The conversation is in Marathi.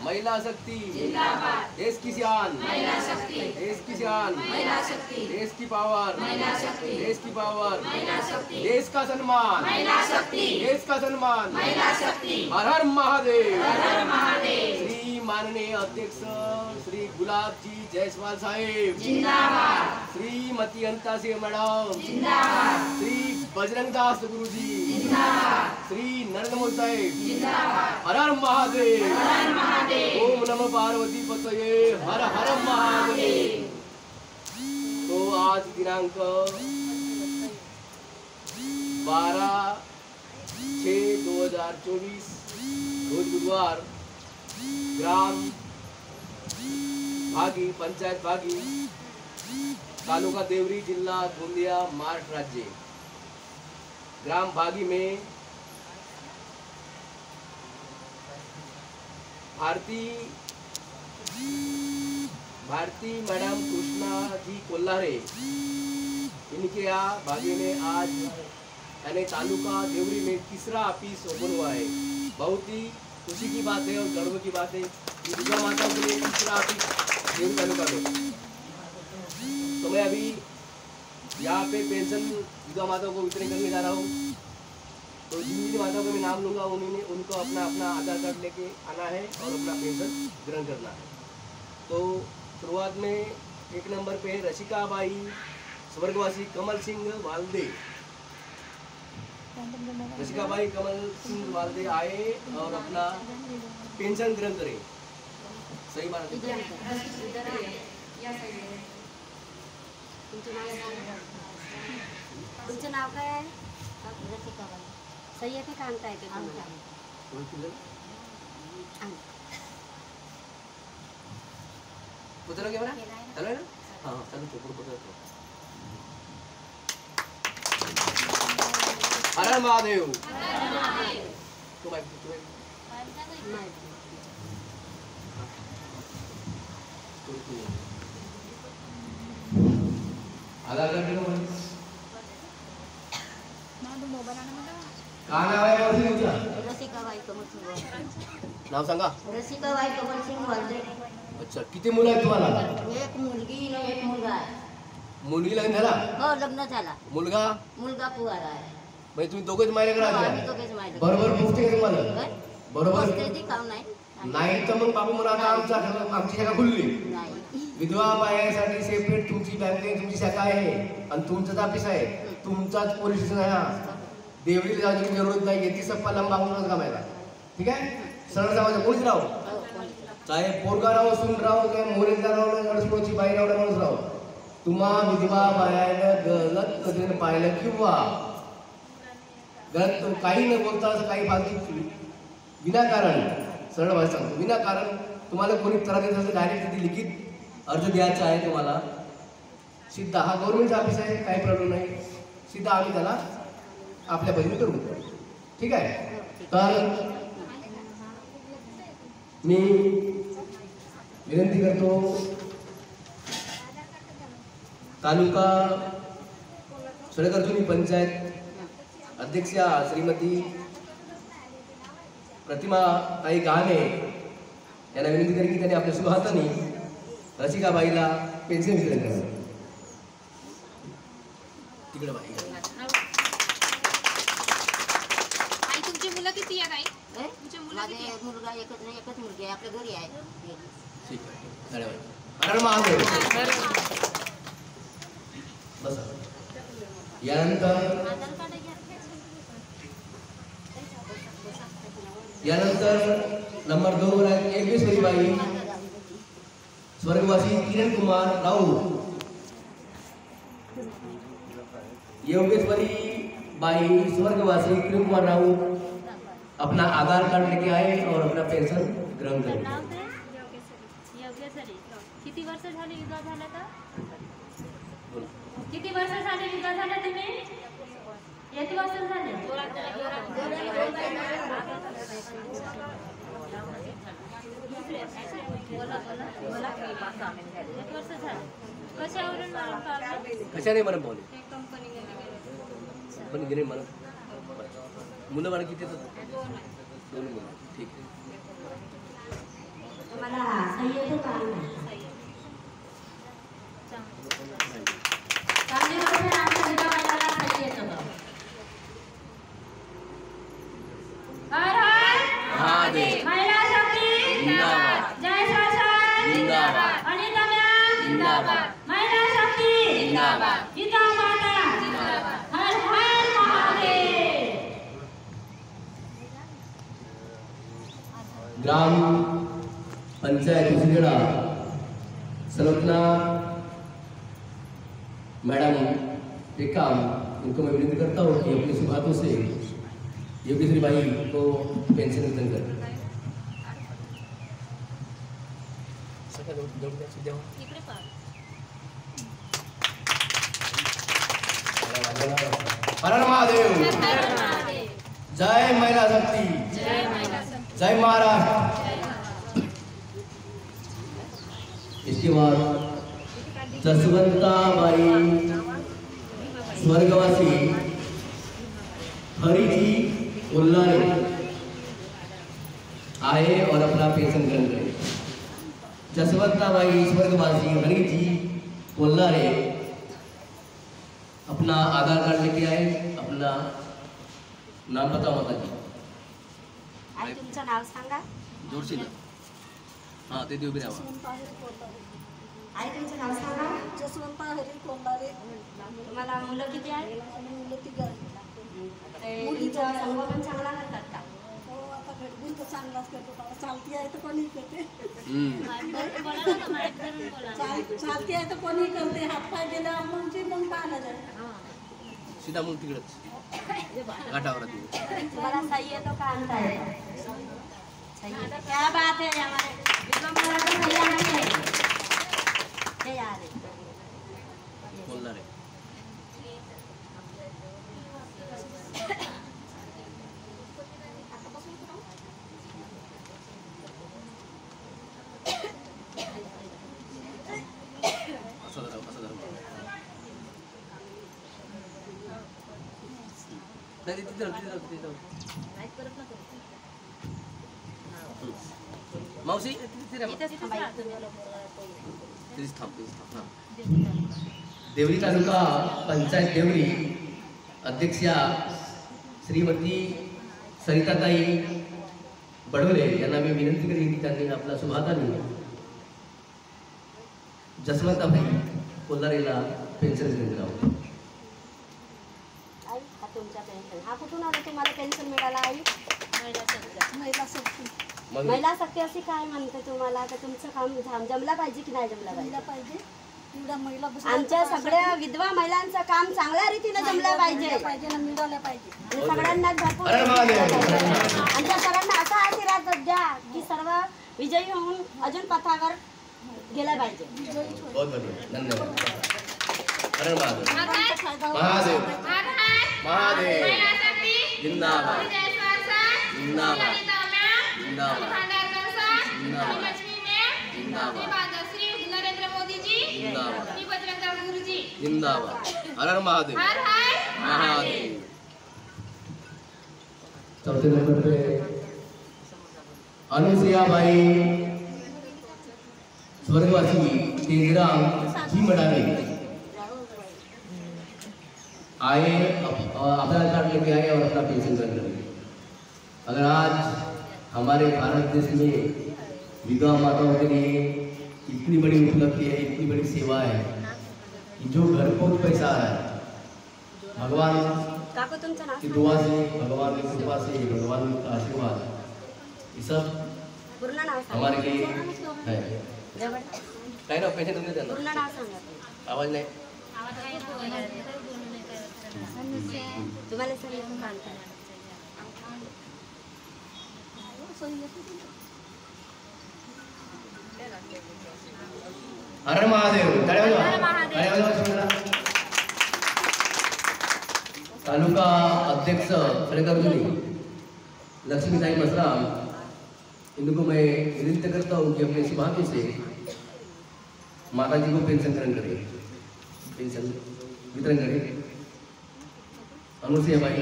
महिला शक्ति देश की शान, देश की शान, देश की पावर, देश की पावर, देश का सम्मान, देश का सम्मान। हर हर महादेव। श्री माननीय अध्यक्ष श्री गुलाब जी जायसवाल साहेब जिंदाबाद, श्रीमती अनिता सिंह मैडम जिंदाबाद, श्री बजरंग दास गुरु जी जिंदाबाद, श्री नरेंद्र मोदी साहेब जिंदाबाद। हर हर महादेव, हर महादेव। ओम नमः पार्वती पतये, हर हर महादेव। तो आज दिनांक 12/6/2024 रोज बुधवार, ग्राम भागी, पंचायत भागी, तालुका देवरी, जिला गोंदिया, महाराष्ट्र राज्य। ग्राम भागी में भारती मैडम कृष्णा जी कोल्हारे, इनके यहाँ भागी में आज यानी तालुका देवरी में तीसरा ऑफिस ओपन हुआ है। बहुत ही खुशी की बात है और गर्व की बात है कि दुर्गा माता के लिए तीसरा ऑफिस देवरी तालुका में। तो मैं अभी यहाँ पे पेंशन दुर्गा माता को वितरण करने जा रहा हूँ। तो जिन माता को मैं नाम लूँगा उनको अपना आधार कार्ड लेके आना है और अपना पेंशन ग्रहण करना है। तो शुरुआत में 1 नंबर पे रसिकाबाई स्वर्गवासी कमल सिंह वाल्दे, रसिकाबाई कमल सिंह वाल्दे आए और अपना पेंशन ग्रहण करें। सही बात है। तुमचं नाव काय आहे? रसिकाबाई। सही आहे का अंगठा आहे? पुतला क्या बना? चलो ना? हाँ, चलो चुप पुतला तो। हर हर महादेव। तो भाई आधार कार्ड लो भाई। नाव आहे वरती तुझा? रसिकाबाई कमल सिंग वाल्दे। नाव सांगा। रसिकाबाई कमल सिंग वाल्दे। अच्छा, किती मुलं आहेत तुम्हाला? एक मुलगी आणि एक मुलगा आहे। मुलगी लग्न झाला? हो, लग्न झाला। मुलगा पुवारा आहे। म्हणजे तुम्ही दोघेच मायलेक आम्ही राहता? दोघेच माहिती। बरोबर पोहोचते का तुम्हाला? बरोबर ते काम नाही। नाही तर मग बाबू मला आता आमची शाखा खुलली नाही। विधवा बायासाठी सेपरेट तुमची बँकेत तुमची शाखा आहे आणि तुमचंच ऑफिस आहे, तुमचाच पोलीस स्टेशन आहे। हा देवरीला जायची जरूरत नाही, ती सप्पा लंबा होऊनच कामायला। ठीक आहे, सरळ जावायचं कोणीच राहो, चाहे पोरगा राहो, सून राहो, काय मोरेंदा राहो, नळसपोची बाई राहो, माणूस राहो, तुम्हा विधवा बायाला गलत नजरेने पाहिलं किंवा गलत काही न बोलता असं काही फालतू विनाकारण, सरळ भाषेत सांगतो, विनाकारण तुम्हाला कोणी त्रास देत असेल डायरेक्ट तिथे लिखित अर्ज द्यायचा आहे तुम्हाला। सिद्धा हा गव्हर्नमेंट ऑफिस आहे, काही प्रॉब्लेम नाही, सिद्धा आम्ही त्याला आपल्या पद्धतीने करू। ठीक आहे, तर मी विनंती करतो तालुका सडकर्जुनी पंचायत अध्यक्षा श्रीमती प्रतिमा ताई गहाणे यांना विनंती करेन की त्यांनी आपल्या सुहाताने रसिकाबाईला पेन्शन वितरण करावं। तिकडे बाई तुमची मुलं किती आहेत? तुमची मुलं किती आहेत? मुलगा एकच नाही, एकच मुलगी आहे, आपल्या घरी आहे। ठीक आहे, धन्यवाद। हर महादेव। बस यानंतर नंबर 2 वर आहे योगेश्वरी बाई स्वर्गवासी किरण कुमार राऊत। योगेश्वरी बाई स्वर्गवासी किरण कुमार राऊत अपना आधार कार्ड लेके आए और अपना पेंशन ग्रहण करें। किती वर्ष झाले विवाह झाला? किती वर्ष झाले विवाह झाला तुम्ही? किती वर्ष झाले? कशावरून कशाने मरण पावले? पण गेले मरण मुलं बाळ किती? 2 मुलं। ठीक आहे, ग्राम पंचायत उसीगड़ा सलोचना मैडम टेकाम, इनको मैं विनती करता हूँ कि अपने शुभ हाथों से योगेश्वरी भाई को पेंशन वितरण करें। इकडे पहा. हर हर महादेव, हर महादेव. जय महिला शक्ति, जय महिला शक्ति. जय महाराष्ट्र। इसके बाद जसवंताबाई स्वर्गवासी हरिजी उल्लारे आए और अपना पेंशन ग्रहण करें। जसवंताबाई स्वर्गवासी हरिजी उल्लारे अपना आधार कार्ड लेके आए, अपना नाम बताओ माता जी। आई तुमचं नाव सांगा. जोरशी ना, हां ते देऊ बिरावा। आई तुमचं नाव सांगा. जसवंता हरी कोंडारे. तुम्हाला मुलं किती आहेत? मुलं तिघं आहेत. मुलीचं संगोपन चांगला करतात का? हो, आता घडबीन तर चांगलाच करतो. आता चालती आहे तर कोणी करते. चालती आहे तर कोणी करते. हातपाय गेल्या म्हणजे मग पाहिलं जाईल. सीधा मग तिकडच घाटावर तुम्हाला सही येतो का आणता येतो? सही येतो. क्या बात है हमारे विक्रमला तो सही आनी है. हे यार बोलणार आहे। नाही तिथे मावशी देवरी तालुका पंचायत देवरी अध्यक्षा श्रीमती सरिताताई बडोले यांना मी विनंती करेन की त्यांनी आपला शुभादानी जसवंताबाई कोल्हारेला पेन्शन देऊन द्यावं। आई हा तुमचा पेन्शन. हा कुठून आला तुम्हाला पेन्शन मिळाला आई? महिला शक्ती. महिला शक्ती अशी काय म्हणते तुम्हाला? तर तुमचं काम जमला पाहिजे की नाही जमला महिला पाहिजे? पाहिजे. एवढ्या महिला बसल्या आमच्या सगळ्या विधवा महिलांचं काम चांगल्या रीतीने जमलं पाहिजे पाहिजे ना, मिळाल्या पाहिजे. आणि सगळ्यांना भरपूर अरे महादेव. आमच्या सगळ्यांना असा आशीर्वाद द्या की सर्व विजयी होऊन अजून पथावर गेला पाहिजे. बहुत बढ़िया, धन्यवाद। हर महादेव, हर हर. महादेव, हर हर. महादेव, महिला शक्ती. जिंदाबाद, विजय स्वासा. जिंदाबाद, ललिता मॅम. जिंदाबाद, भांडार कंसा. जिंदाबाद. लक्ष्मी मॅम. जिंदाबाद. श्री नरेंद्र मोदी जी. जिंदाबाद. श्री बजरंग गुरुजी. जिंदाबाद। हर हर महादेव, हर हर. महादेव। चौथे नंबर पे अनुसुयाबाई स्वर्गवासी तेजराम जी मडाले आए, आधार कार्ड लेके आए और अपना पेंशन ग्रहण करें। अगर आज हमारे भारत देश में विधवा माताओं के लिए इतनी बड़ी उपलब्धि है, इतनी बड़ी सेवा है कि जो घर को पैसा आ रहा है, भगवान काकू तुमचं नाव की दुआ से, भगवान की कृपा से, भगवान का आशीर्वाद, ये सब पूर्ण नाव सांगा. हमारे लिए है। जवळ काय ना पेंशन तुमने देना, पूर्ण नाव सांगा. आवाज नाही। तुम्हाला सही येतो का आणता? हर हर महादेव, टाळ्या वाजवा. हर महादेव. टाळ्या वाजवा सगळ्यांना. तालुका अध्यक्ष खड़ेकरजुनी लक्ष्मीताई मसराम, इनको मैं विनती करता हूँ कि अपने शुभ हाथों से माता जी को पेंशन ग्रहण करें, पेंशन वितरण करें। अनुसुया भाई